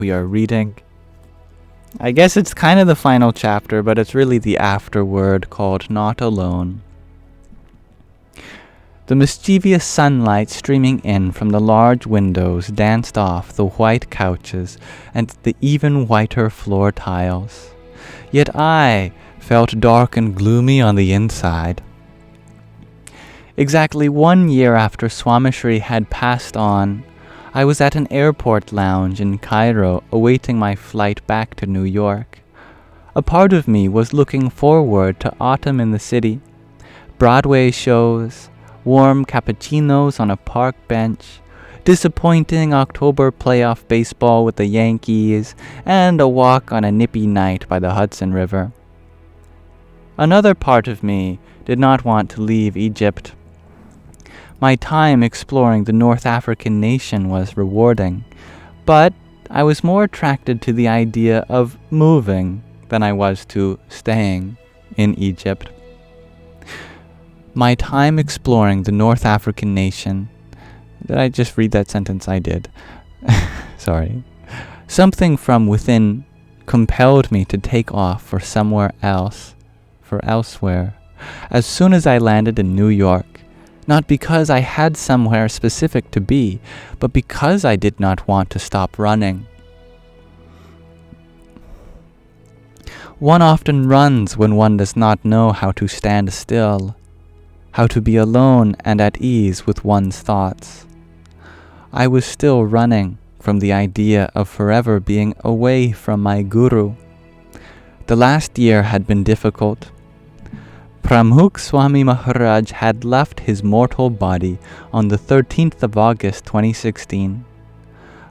We are reading, I guess it's kind of the final chapter, but it's really the afterword called Not Alone. The mischievous sunlight streaming in from the large windows danced off the white couches and the even whiter floor tiles. Yet I felt dark and gloomy on the inside. Exactly 1 year after Swamishri had passed on, I was at an airport lounge in Cairo awaiting my flight back to New York. A part of me was looking forward to autumn in the city, Broadway shows, warm cappuccinos on a park bench, disappointing October playoff baseball with the Yankees, and a walk on a nippy night by the Hudson River. Another part of me did not want to leave Egypt. My time exploring the North African nation was rewarding, but I was more attracted to the idea of moving than I was to staying in Egypt. My time exploring the North African nation. Did I just read that sentence? I did. Sorry. Something from within compelled me to take off for somewhere else, for elsewhere, as soon as I landed in New York, not because I had somewhere specific to be, but because I did not want to stop running. One often runs when one does not know how to stand still, how to be alone and at ease with one's thoughts. I was still running from the idea of forever being away from my guru. The last year had been difficult. Pramukh Swami Maharaj had left his mortal body on the 13th of August 2016.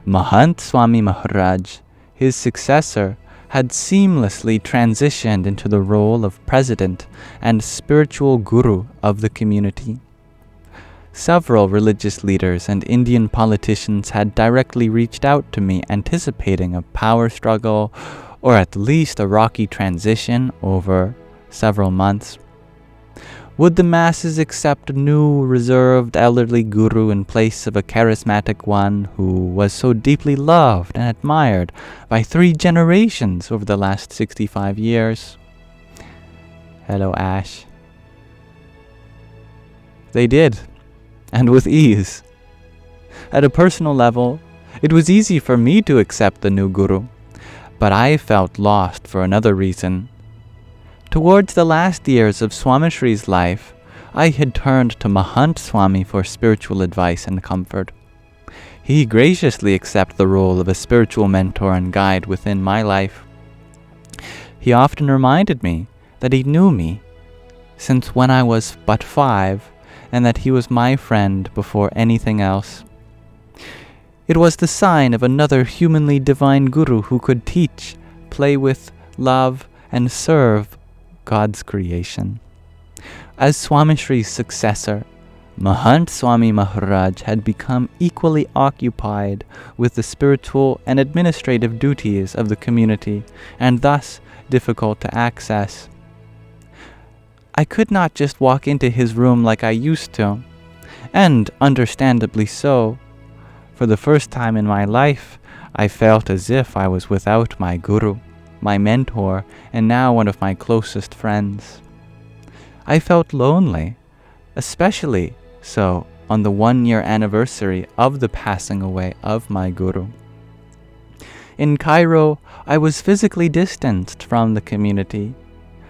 Mahant Swami Maharaj, his successor, had seamlessly transitioned into the role of president and spiritual guru of the community. Several religious leaders and Indian politicians had directly reached out to me anticipating a power struggle or at least a rocky transition over several months. Would the masses accept a new, reserved, elderly guru in place of a charismatic one who was so deeply loved and admired by 3 generations over the last 65 years? Hello, Ash. They did, and with ease. At a personal level, it was easy for me to accept the new guru, but I felt lost for another reason. Towards the last years of Swamishri's life, I had turned to Mahant Swami for spiritual advice and comfort. He graciously accepted the role of a spiritual mentor and guide within my life. He often reminded me that he knew me since when I was but 5, and that he was my friend before anything else. It was the sign of another humanly divine guru who could teach, play with, love, and serve God's creation. As Swamishri's successor, Mahant Swami Maharaj had become equally occupied with the spiritual and administrative duties of the community, and thus difficult to access. I could not just walk into his room like I used to, and understandably so. For the first time in my life, I felt as if I was without my guru, my mentor, and now one of my closest friends. I felt lonely, especially so on the 1-year anniversary of the passing away of my guru. In Cairo, I was physically distanced from the community.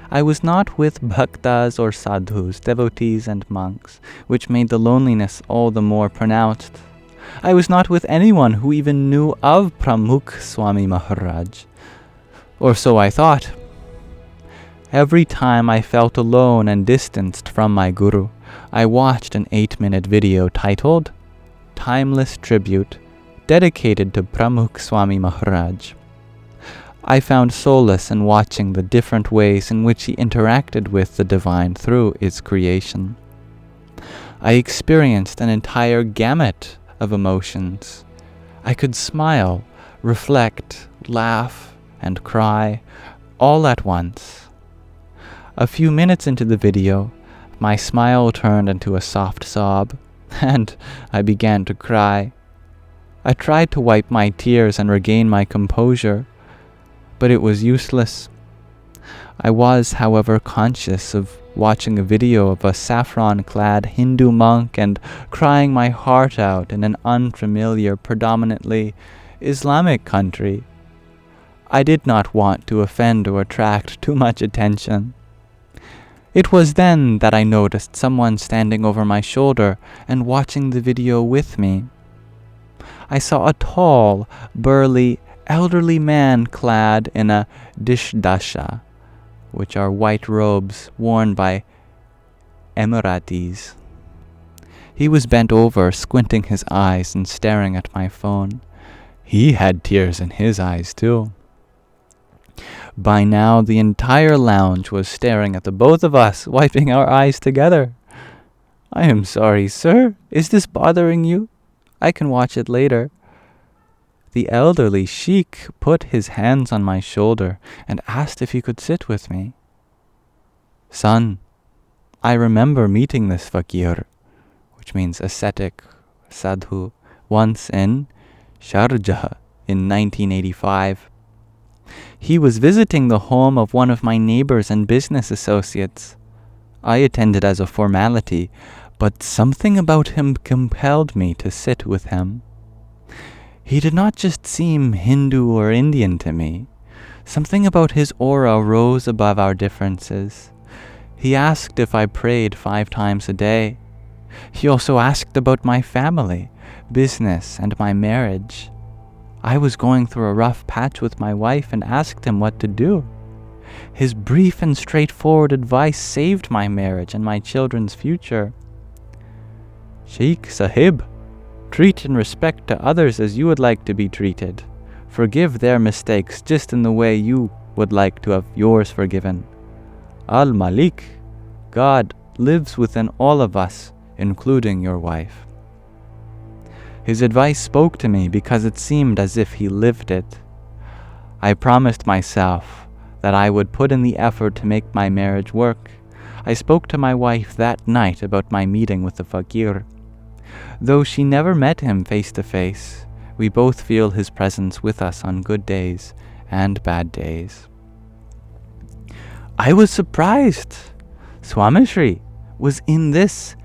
I was not with bhaktas or sadhus, devotees and monks, which made the loneliness all the more pronounced. I was not with anyone who even knew of Pramukh Swami Maharaj. Or so I thought. Every time I felt alone and distanced from my guru, I watched an 8-minute video titled Timeless Tribute, dedicated to Pramukh Swami Maharaj. I found solace in watching the different ways in which he interacted with the divine through its creation. I experienced an entire gamut of emotions. I could smile, reflect, laugh, and cry, all at once. A few minutes into the video, my smile turned into a soft sob, and I began to cry. I tried to wipe my tears and regain my composure, but it was useless. I was, however, conscious of watching a video of a saffron-clad Hindu monk and crying my heart out in an unfamiliar, predominantly Islamic country. I did not want to offend or attract too much attention. It was then that I noticed someone standing over my shoulder and watching the video with me. I saw a tall, burly, elderly man clad in a dishdasha, which are white robes worn by Emirates. He was bent over, squinting his eyes and staring at my phone. He had tears in his eyes too. By now, the entire lounge was staring at the both of us, wiping our eyes together. "I am sorry, sir. Is this bothering you? I can watch it later." The elderly sheikh put his hands on my shoulder and asked if he could sit with me. "Son, I remember meeting this fakir," which means ascetic, sadhu, once in Sharjah in 1985. He was visiting the home of one of my neighbors and business associates. I attended as a formality, but something about him compelled me to sit with him. He did not just seem Hindu or Indian to me. Something about his aura rose above our differences. He asked if I prayed 5 times a day. He also asked about my family, business, and my marriage. I was going through a rough patch with my wife and asked him what to do. His brief and straightforward advice saved my marriage and my children's future. "Sheikh Sahib, treat and respect to others as you would like to be treated. Forgive their mistakes just in the way you would like to have yours forgiven. Al-Malik, God, lives within all of us, including your wife." His advice spoke to me because it seemed as if he lived it. I promised myself that I would put in the effort to make my marriage work. I spoke to my wife that night about my meeting with the fakir. Though she never met him face to face, we both feel his presence with us on good days and bad days. I was surprised. Swamishri was in this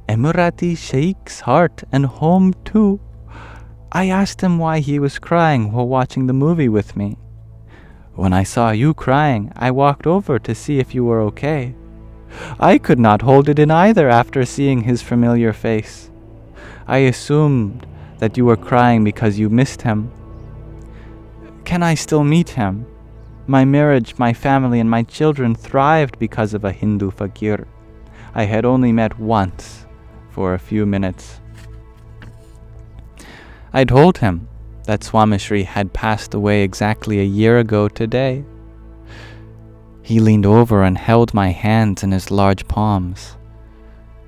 Emirati sheikh's heart and home too. I asked him why he was crying while watching the movie with me. "When I saw you crying, I walked over to see if you were okay." I could not hold it in either after seeing his familiar face. I assumed that you were crying because you missed him. "Can I still meet him? My marriage, my family, and my children thrived because of a Hindu fakir I had only met once for a few minutes." I told him that Swamishri had passed away exactly a year ago today. He leaned over and held my hands in his large palms.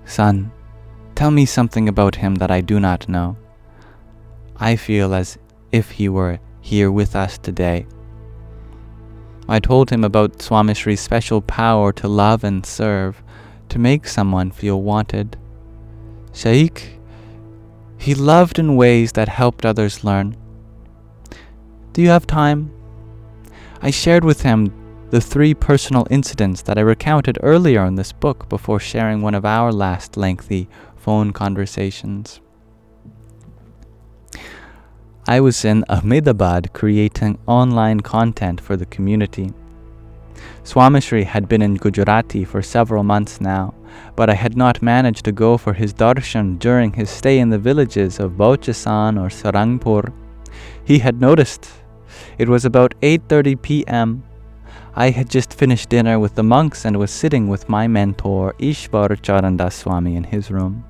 "Son, tell me something about him that I do not know. I feel as if he were here with us today." I told him about Swamishri's special power to love and serve, to make someone feel wanted. "Shaikh, he loved in ways that helped others learn. Do you have time?" I shared with him the 3 personal incidents that I recounted earlier in this book before sharing one of our last lengthy phone conversations. I was in Ahmedabad creating online content for the community. Swamishri had been in Gujarati for several months now, but I had not managed to go for his darshan during his stay in the villages of Bauchasan or Sarangpur. He had noticed. It was about 8:30 p.m. I had just finished dinner with the monks and was sitting with my mentor Ishwar Charandas Swami in his room.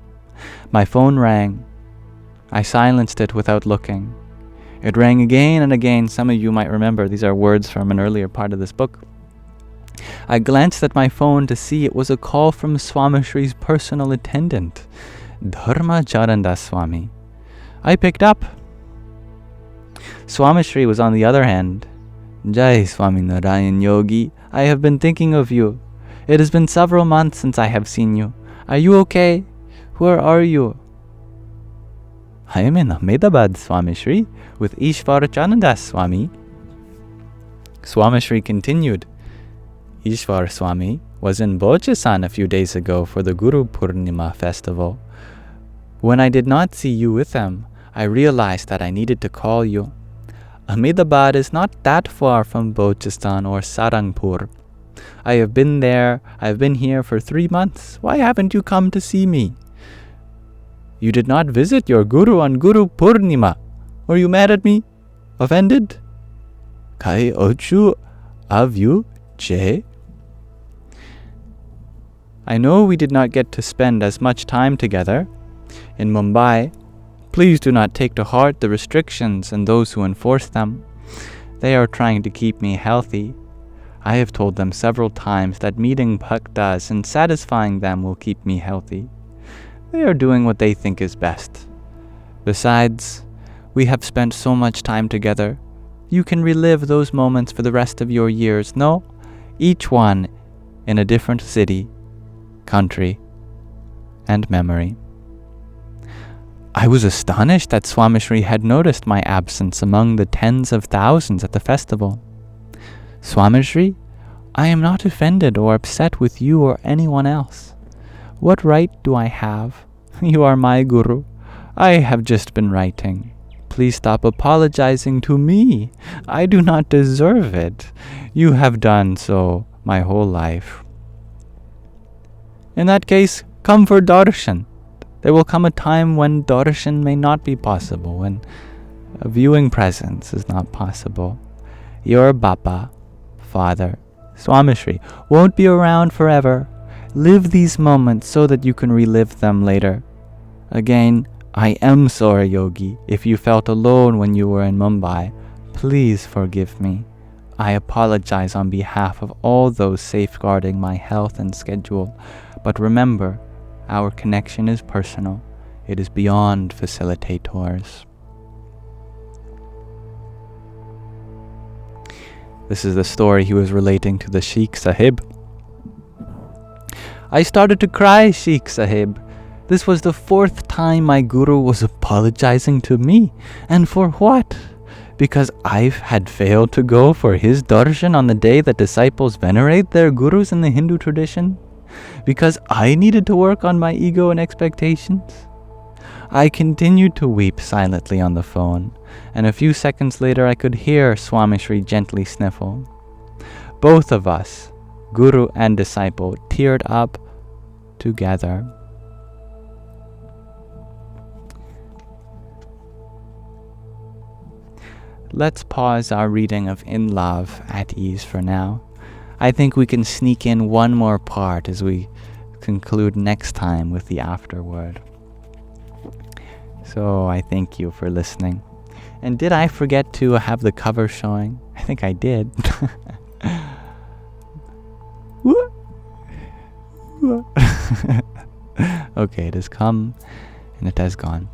My phone rang. I silenced it without looking. It rang again and again. Some of you might remember these are words from an earlier part of this book. I glanced at my phone to see it was a call from Swamishri's personal attendant, Dharma Charandas Swami. I picked up. Swamishri was on the other hand. "Jai Swami Narayan Yogi, I have been thinking of you. It has been several months since I have seen you. Are you okay? Where are you?" I am in Ahmedabad, Swamishri, with Ishwarachananda Swami. Swamishri continued. Ishwar Swami was in Balochistan a few days ago for the Guru Purnima festival. When I did not see you with them, I realized that I needed to call you. Ahmedabad is not that far from Balochistan or Sarangpur. I have been there. I have been here for 3 months. Why haven't you come to see me? You did not visit your Guru on Guru Purnima. Were you mad at me? Offended? Kai ochu avyu che? I know we did not get to spend as much time together. In Mumbai, please do not take to heart the restrictions and those who enforce them. They are trying to keep me healthy. I have told them several times that meeting bhaktas and satisfying them will keep me healthy. They are doing what they think is best. Besides, we have spent so much time together. You can relive those moments for the rest of your years. No, each one in a different city, country, and memory. I was astonished that Swamishri had noticed my absence among the tens of thousands at the festival. Swamishri, I am not offended or upset with you or anyone else. What right do I have? You are my Guru. I have just been writing. Please stop apologizing to me. I do not deserve it. You have done so my whole life. In that case, come for darshan. There will come a time when darshan may not be possible, when a viewing presence is not possible. Your Bappa, Father, Swamishri, won't be around forever. Live these moments so that you can relive them later. Again, I am sorry, Yogi, if you felt alone when you were in Mumbai. Please forgive me. I apologize on behalf of all those safeguarding my health and schedule. But remember, our connection is personal. It is beyond facilitators. This is the story he was relating to the Sheikh Sahib. I started to cry, Sheikh Sahib. This was the 4th time my Guru was apologizing to me. And for what? Because I had failed to go for his darshan on the day that disciples venerate their Gurus in the Hindu tradition? Because I needed to work on my ego and expectations? I continued to weep silently on the phone, and a few seconds later I could hear Swamishri gently sniffle. Both of us, Guru and disciple, teared up together. Let's pause our reading of In Love at Ease for now. I think we can sneak in one more part as we conclude next time with the afterword. So I thank you for listening. And did I forget to have the cover showing? I think I did. Okay, it has come and it has gone.